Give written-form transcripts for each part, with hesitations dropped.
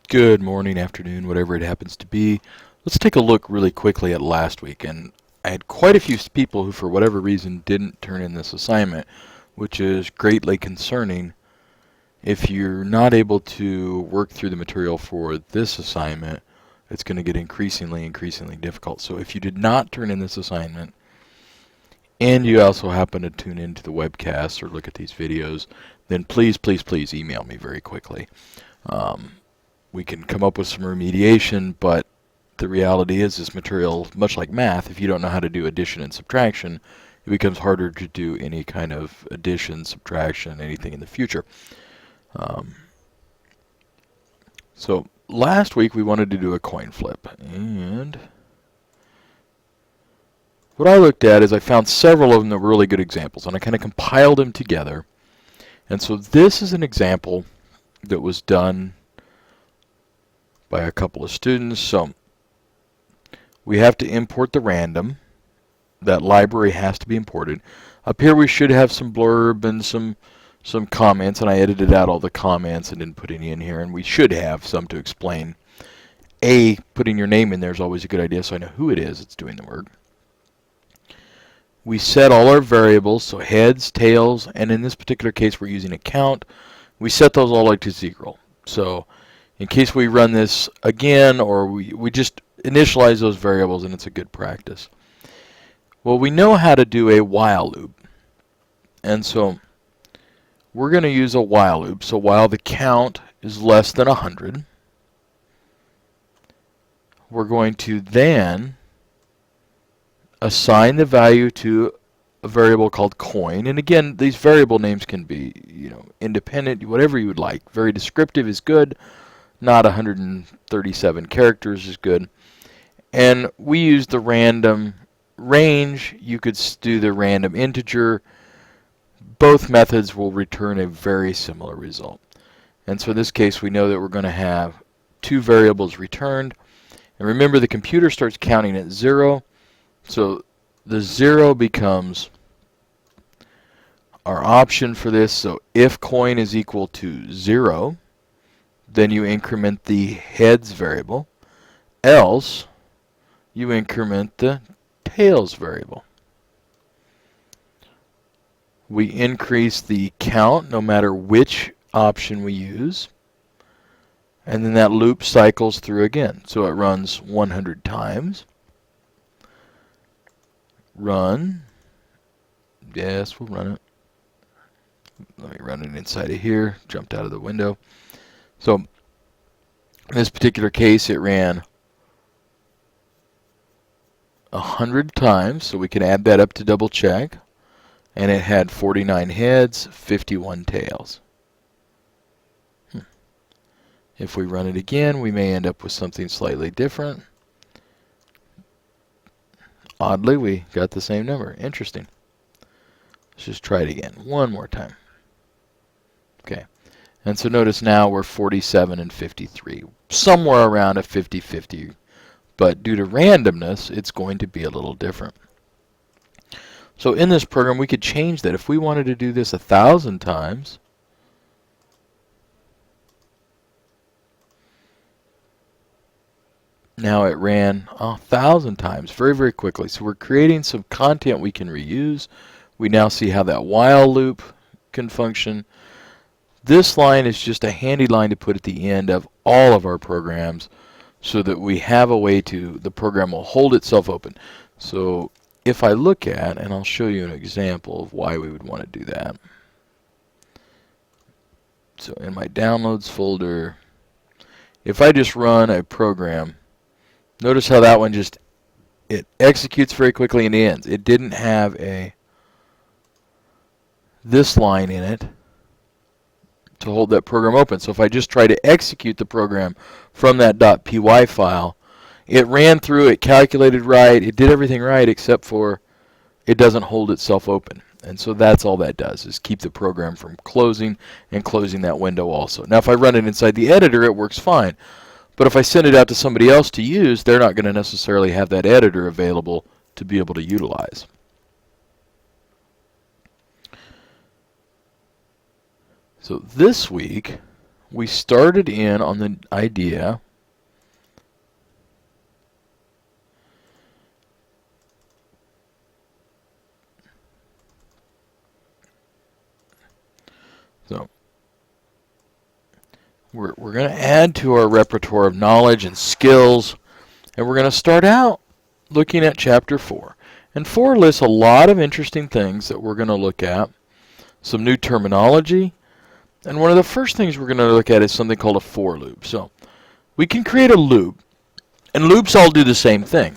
Good morning, afternoon, whatever it happens to be. Let's take a look really quickly at last week. And I had quite a few people who, for whatever reason, didn't turn in this assignment, which is greatly concerning. If you're not able to work through the material for this assignment, it's going to get increasingly difficult. So if you did not turn in this assignment, and you also happen to tune into the webcast or look at these videos, then please email me very quickly. We can come up with some remediation, but the reality is this material, much like math, if you don't know how to do addition and subtraction, it becomes harder to do any kind of addition, subtraction, anything in the future. So last week we wanted to do a coin flip, and what I looked at is I found several of them that were really good examples, and I kind of compiled them together. And so this is an example that was done by a couple of students. So we have to import the random. That library has to be imported. Up here we should have some blurb and some comments, and I edited out all the comments and didn't put any in here, and we should have some to explain. Putting your name in there is always a good idea so I know who it is that's doing the work. We set all our variables, so heads, tails, and in this particular case we're using a count. We set those all like to 0. So in case we run this again, or we just initialize those variables, and it's a good practice. Well, we know how to do a while loop. And so we're going to use a while loop. So while the count is less than 100, we're going to then assign the value to a variable called coin. And again, these variable names can be, independent, whatever you would like. Very descriptive is good. Not 137 characters is good. And we use the random range. You could do the random integer. Both methods will return a very similar result. And so in this case, we know that we're going to have two variables returned. And remember, the computer starts counting at 0. So the 0 becomes our option for this. So if coin is equal to 0, then you increment the heads variable. Else, you increment the tails variable. We increase the count no matter which option we use. And then that loop cycles through again. So it runs 100 times. Run. Yes, we'll run it. Let me run it inside of here. Jumped out of the window. So in this particular case, it ran 100 times. So we can add that up to double check. And it had 49 heads, 51 tails. If we run it again, we may end up with something slightly different. Oddly, we got the same number. Interesting. Let's just try it again. One more time. Okay. And so notice now we're 47 and 53. Somewhere around a 50-50. But due to randomness, it's going to be a little different. So in this program, we could change that. If we wanted to do this 1,000 times, now it ran 1,000 times very quickly. So we're creating some content we can reuse. We now see how that while loop can function. This line is just a handy line to put at the end of all of our programs so that we have a way to, the program will hold itself open. So if I look at, and I'll show you an example of why we would want to do that. So in my downloads folder, if I just run a program, notice how that one just, it executes very quickly and ends. It didn't have this line in it to hold that program open. So if I just try to execute the program from that .py file, it ran through, it calculated right, it did everything right except for it doesn't hold itself open. And so that's all that does, is keep the program from closing and closing that window also. Now if I run it inside the editor, it works fine. But if I send it out to somebody else to use, they're not going to necessarily have that editor available to be able to utilize. So this week, we started in on the idea so we're going to add to our repertoire of knowledge and skills, and we're going to start out looking at chapter 4. And 4 lists a lot of interesting things that we're going to look at, some new terminology, and one of the first things we're going to look at is something called a for loop. So we can create a loop, and loops all do the same thing,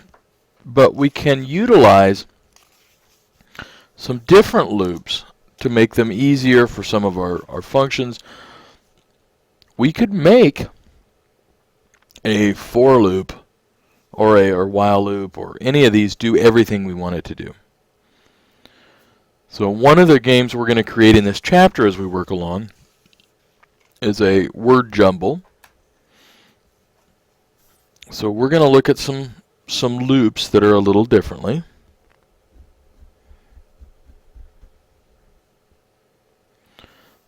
but we can utilize some different loops to make them easier for some of our functions. We could make a for loop or a while loop or any of these do everything we want it to do. So one of the games we're going to create in this chapter as we work along is a word jumble. So we're going to look at some loops that are a little differently.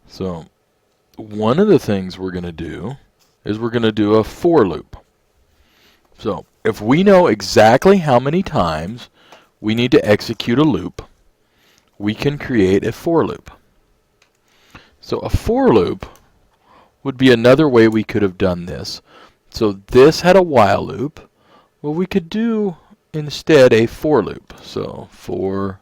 So one of the things we're going to do is we're going to do a for loop. So if we know exactly how many times we need to execute a loop, we can create a for loop. So a for loop would be another way we could have done this. So this had a while loop. Well, we could do instead a for loop. So for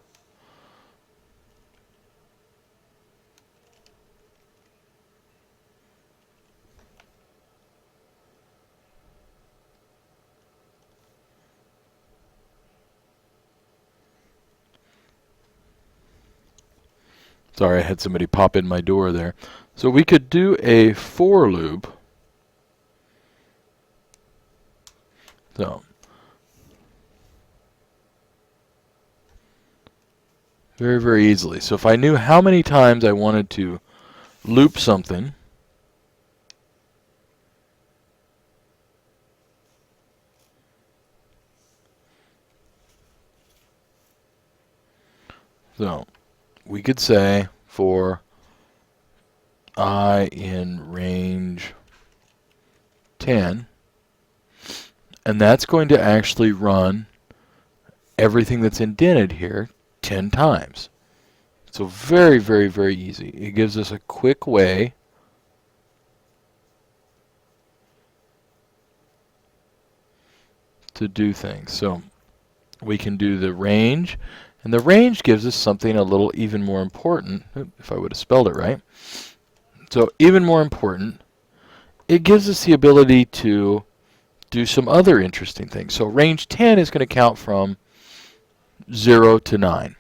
sorry, I had somebody pop in my door there. So we could do a for loop. So very, very easily. So if I knew how many times I wanted to loop something, so we could say for I in range 10, and that's going to actually run everything that's indented here 10 times. So very, very, very easy. It gives us a quick way to do things. So we can do the range, and the range gives us something a little even more important, if I would have spelled it right. So even more important, it gives us the ability to do some other interesting things. So range 10 is going to count from 0 to 9.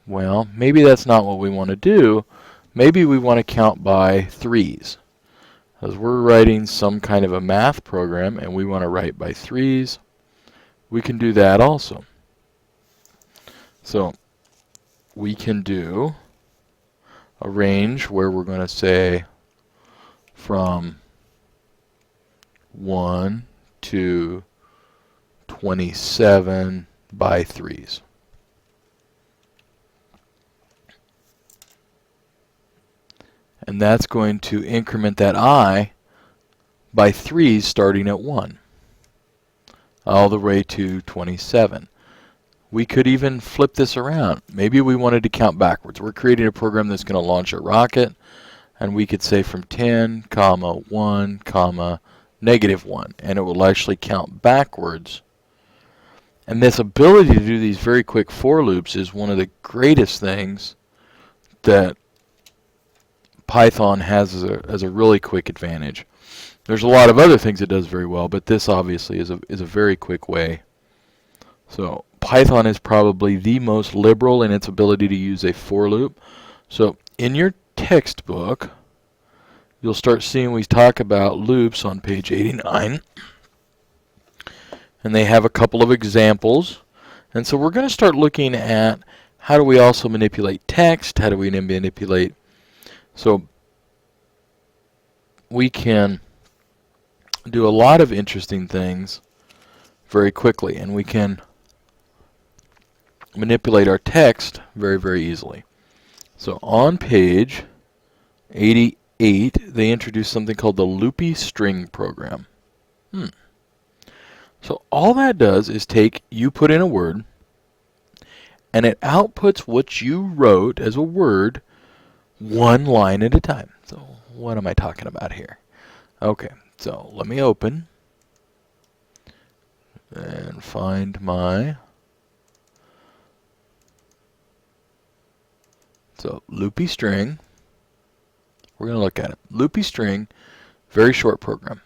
Well, maybe that's not what we want to do. Maybe we want to count by threes. As we're writing some kind of a math program and we want to write by threes, we can do that also. So we can do a range where we're going to say from 1 to 27 by threes. And that's going to increment that I by threes starting at 1 all the way to 27. We could even flip this around. Maybe we wanted to count backwards. We're creating a program that's going to launch a rocket, and we could say from 10, comma, 1, comma, negative 1, and it will actually count backwards. And this ability to do these very quick for loops is one of the greatest things that Python has as a really quick advantage. There's a lot of other things it does very well, but this obviously is a very quick way. So Python is probably the most liberal in its ability to use a for loop. So in your textbook, you'll start seeing we talk about loops on page 89. And they have a couple of examples. And so we're going to start looking at how do we also manipulate text, how do we manipulate. So we can do a lot of interesting things very quickly, and we can manipulate our text very, very easily. So on page 88, 8, they introduced something called the loopy string program. So all that does is you put in a word, and it outputs what you wrote as a word one line at a time. So what am I talking about here? Okay, so let me open and find my... So loopy string, we're going to look at it. Loopy string, very short program.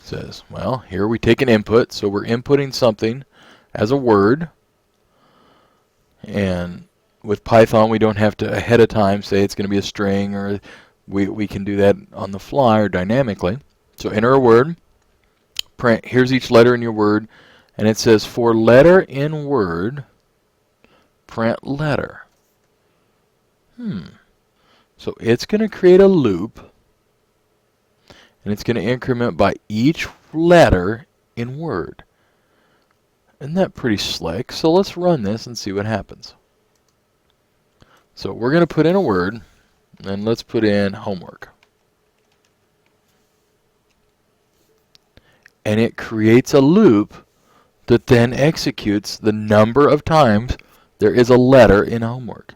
Says, well, here we take an input, so we're inputting something as a word, and with Python we don't have to ahead of time say it's going to be a string, or we can do that on the fly or dynamically. So enter a word, print, here's each letter in your word, and it says for letter in word, print letter. So it's going to create a loop, and it's going to increment by each letter in word. Isn't that pretty slick? So let's run this and see what happens. So we're going to put in a word, and let's put in homework. And it creates a loop that then executes the number of times there is a letter in homework.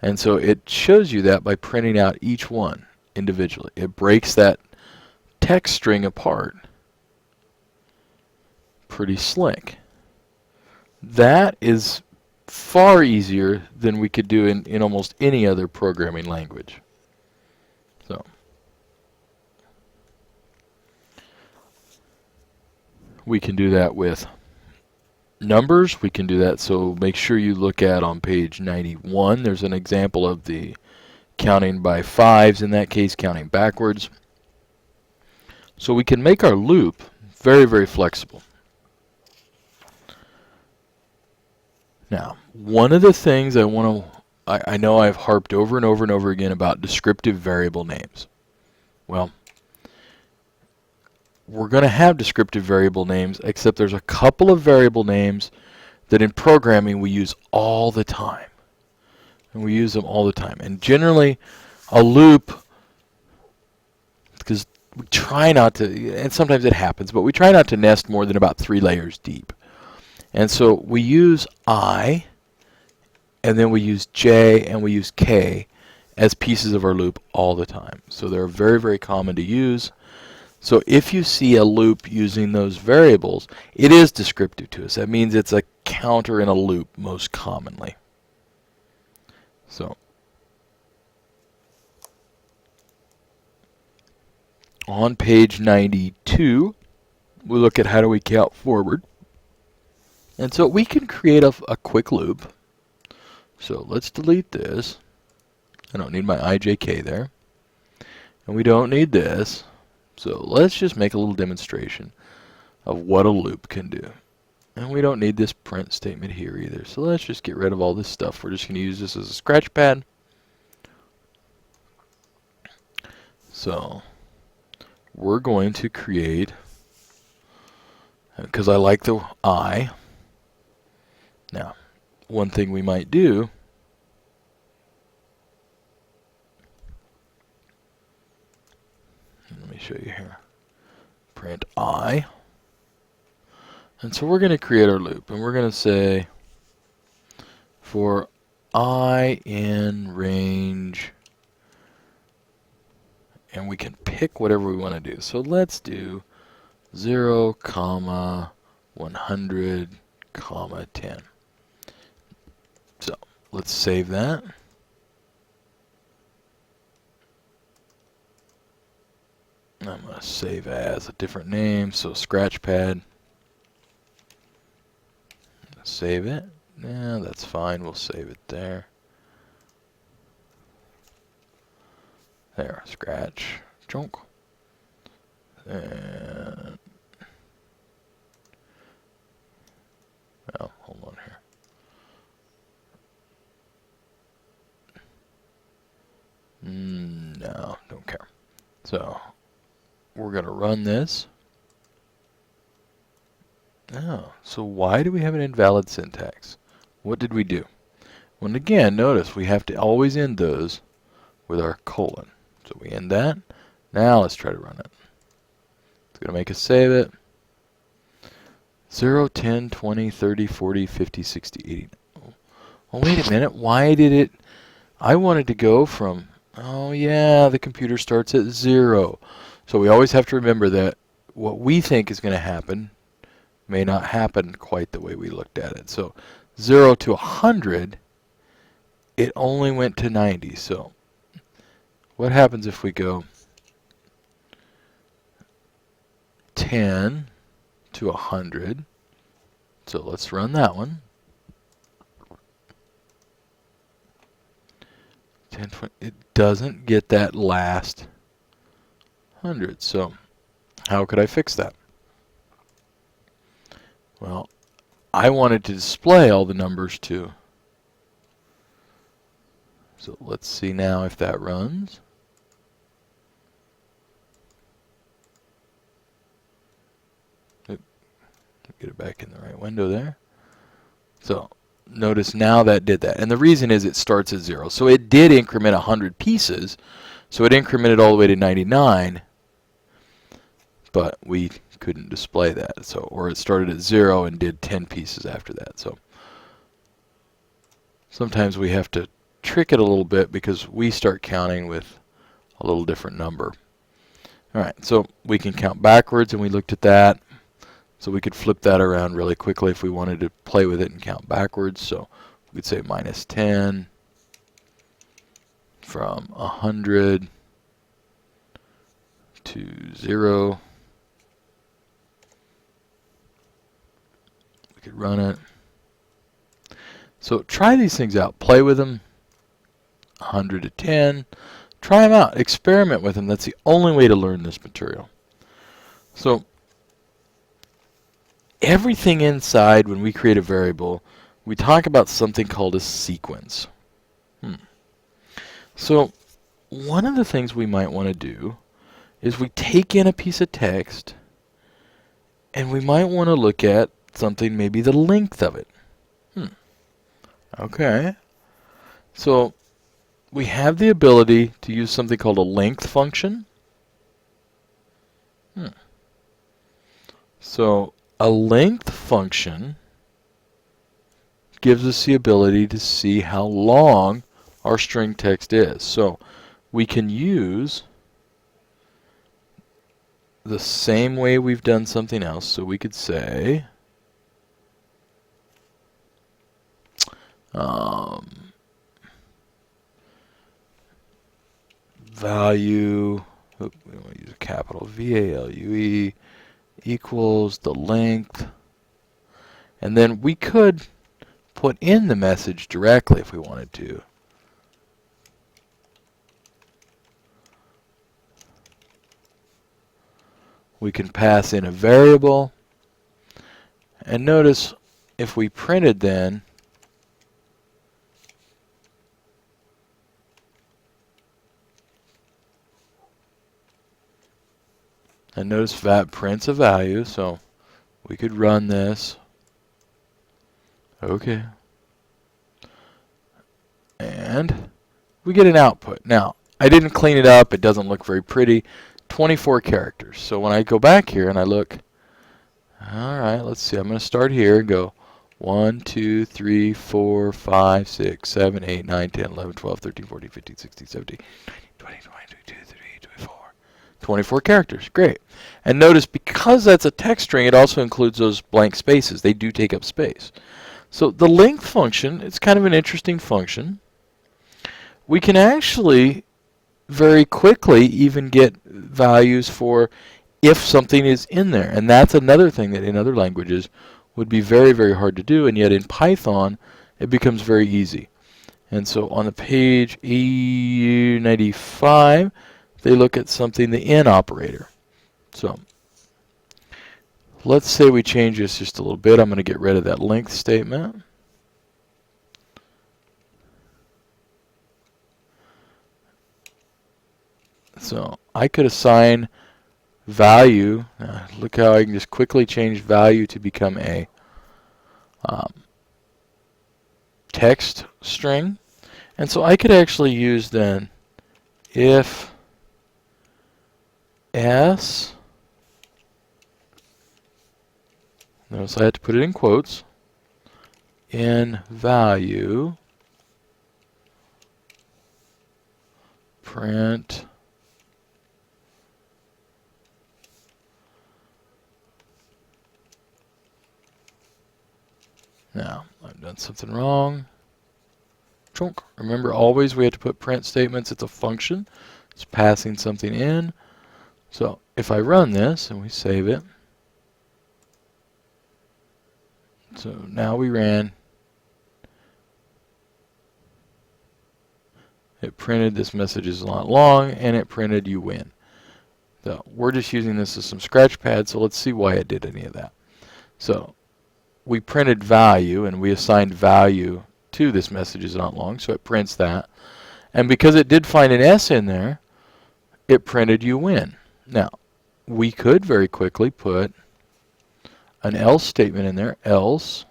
And so it shows you that by printing out each one individually. It breaks that text string apart. Pretty slick. That is far easier than we could do in almost any other programming language. So we can do that with numbers. We can do that, so make sure you look at on page 91. There's an example of the counting by fives, in that case counting backwards. So we can make our loop very, very flexible. Now, one of the things I know I've harped over and over and over again about descriptive variable names. Well, we're going to have descriptive variable names, except there's a couple of variable names that in programming we use all the time. And we use them all the time. And generally, a loop, because we try not to, and sometimes it happens, but we try not to nest more than about 3 layers deep. And so we use I, and then we use J, and we use K as pieces of our loop all the time. So they're very, very common to use. So if you see a loop using those variables, it is descriptive to us. That means it's a counter in a loop most commonly. So on page 92, we look at how do we count forward. And so we can create a quick loop. So let's delete this. I don't need my IJK there. And we don't need this. So let's just make a little demonstration of what a loop can do. And we don't need this print statement here either. So let's just get rid of all this stuff. We're just going to use this as a scratch pad. So we're going to create, because I like the I. Now, one thing we might do, let me show you here. Print I. And so we're going to create our loop, and we're going to say for I in range, and we can pick whatever we want to do. So let's do 0, 100, 10. So let's save that. I'm going to save as a different name, so Scratchpad. Save it. Yeah, that's fine. We'll save it there. There, scratch, chunk. And oh, hold on here. No, don't care. So we're going to run this. Oh, so why do we have an invalid syntax? What did we do? Well, again, notice we have to always end those with our colon. So we end that. Now let's try to run it. It's going to make us save it. 0, 10, 20, 30, 40, 50, 60, 80. Oh, wait a minute. Why did it... I wanted to go from... Oh, yeah, the computer starts at 0. So we always have to remember that what we think is going to happen may not happen quite the way we looked at it. So 0 to 100, it only went to 90. So what happens if we go 10 to 100? So let's run that one. 10, 20, it doesn't get that last 100. So how could I fix that? Well, I wanted to display all the numbers too. So let's see now if that runs. Get it back in the right window there. So notice now that did that. And the reason is it starts at 0. So it did increment 100 pieces. So it incremented all the way to 99. But we couldn't display that. So, or it started at 0 and did 10 pieces after that. So sometimes we have to trick it a little bit because we start counting with a little different number. Alright, so we can count backwards, and we looked at that. So we could flip that around really quickly if we wanted to play with it and count backwards. So we could say minus 10 from 100 to 0. We could run it. So try these things out. Play with them. 100 to 10. Try them out. Experiment with them. That's the only way to learn this material. So everything inside, when we create a variable, we talk about something called a sequence. So one of the things we might want to do is we take in a piece of text and we might want to look at something, maybe the length of it. Okay. So we have the ability to use something called a length function. So a length function gives us the ability to see how long our string text is. So we can use the same way we've done something else. So we could say value, we want to use a capital VALUE, equals the length, and then we could put in the message directly if we wanted to. We can pass in a variable, and notice if we printed then, and notice that prints a value, so we could run this. Okay. And we get an output. Now, I didn't clean it up. It doesn't look very pretty. 24 characters. So when I go back here and I look, alright, let's see. I'm going to start here and go 1, 2, 3, 4, 5, 6, 7, 8, 9, 10, 11, 12, 13, 14, 15, 16, 17, 20, 21, 22, 23, 24. 24 characters. Great. And notice because that's a text string, it also includes those blank spaces. They do take up space. So the length function, it's kind of an interesting function. We can actually very quickly even get values for if something is in there. And that's another thing that in other languages would be very, very hard to do. And yet in Python, it becomes very easy. And so on the page EU95, they look at something, the in operator. So let's say we change this just a little bit. I'm going to get rid of that length statement. So I could assign value. Look how I can just quickly change value to become a text string. And so I could actually use then if s, notice I had to put it in quotes, in value, print now I've done something wrong. Chunk. Remember, always we have to put print statements. It's a function. It's passing something in. So if I run this and we save it, so now we ran, it printed this message is not long, and it printed you win. So we're just using this as some scratch pad, so let's see why it did any of that. So we printed value, and we assigned value to this message is not long, so it prints that. And because it did find an S in there, it printed you win. Now, we could very quickly put an else statement in there, else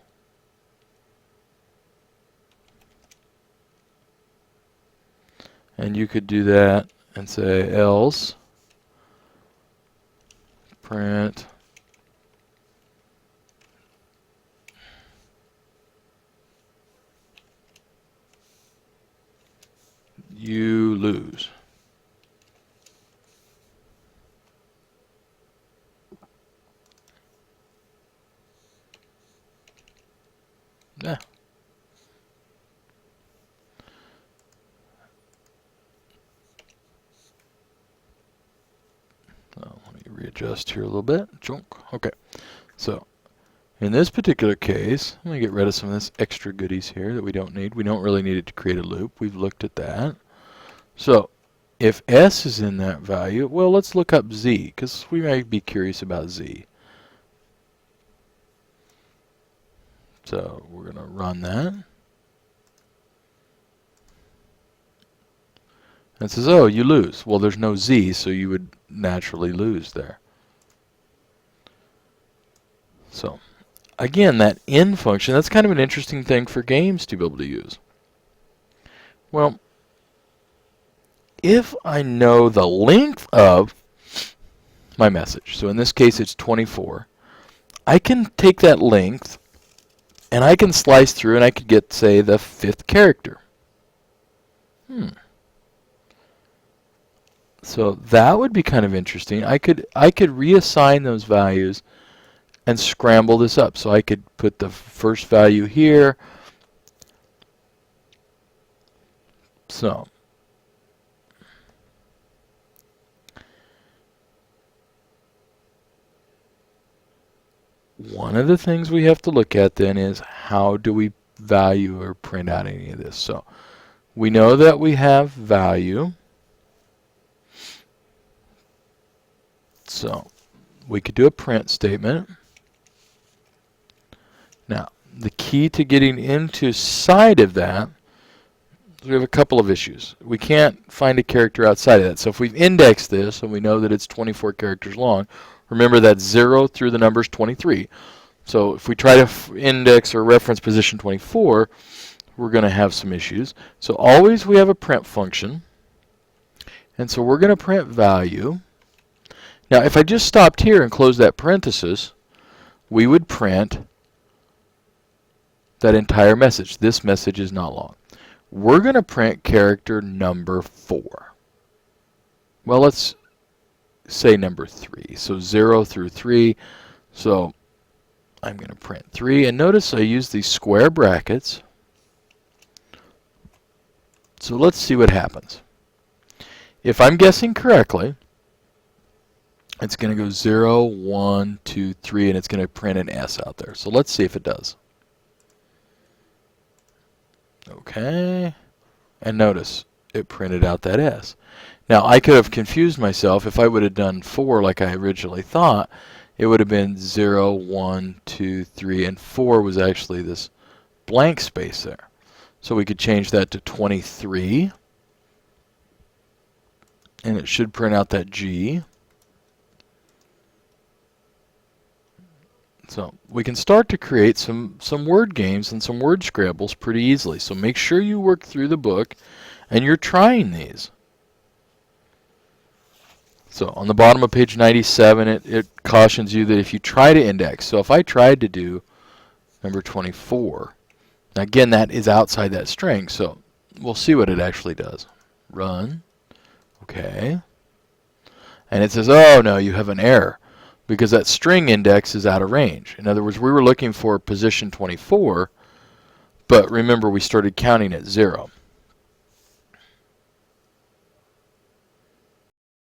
and you could do that and say else print you lose. Yeah. Let me readjust here a little bit. Chunk. Okay. So in this particular case, let me get rid of some of this extra goodies here that we don't need. We don't really need it to create a loop. We've looked at that. So if S is in that value, well, let's look up Z, because we might be curious about Z. So we're going to run that. And it says, oh, you lose. Well, there's no Z, so you would naturally lose there. So again, that in function, that's kind of an interesting thing for games to be able to use. Well, if I know the length of my message, so in this case it's 24, I can take that length and I can slice through and I could get, say, the 5th character. So that would be kind of interesting. I could reassign those values and scramble this up. So I could put the first value here. So one of the things we have to look at then is how do we value or print out any of this. So we know that we have value. So we could do a print statement. Now, the key to getting into side of that, we have a couple of issues. We can't find a character outside of that. So if we've indexed this and we know that it's 24 characters long, remember that's 0 through the numbers 23. So if we try to index or reference position 24, we're going to have some issues. So always we have a print function. And so we're going to print value. Now if I just stopped here and closed that parenthesis, we would print that entire message. This message is not long. We're going to print character number 4. Well, let's say number 3. So 0 through 3. So I'm going to print 3. And notice I use these square brackets. So let's see what happens. If I'm guessing correctly, it's going to go 0, 1, 2, 3, and it's going to print an S out there. So let's see if it does. Okay, and notice it printed out that S. Now I could have confused myself. If I would have done 4 like I originally thought, it would have been 0, 1, 2, 3, and 4 was actually this blank space there. So we could change that to 23, and it should print out that G. So we can start to create some word games and some word scrambles pretty easily. So make sure you work through the book and you're trying these. So on the bottom of page 97, it cautions you that if you try to index, so if I tried to do number 24, now again, that is outside that string, so we'll see what it actually does. Run. Okay. And it says, oh no, you have an error because that string index is out of range. In other words, we were looking for position 24, but remember we started counting at 0.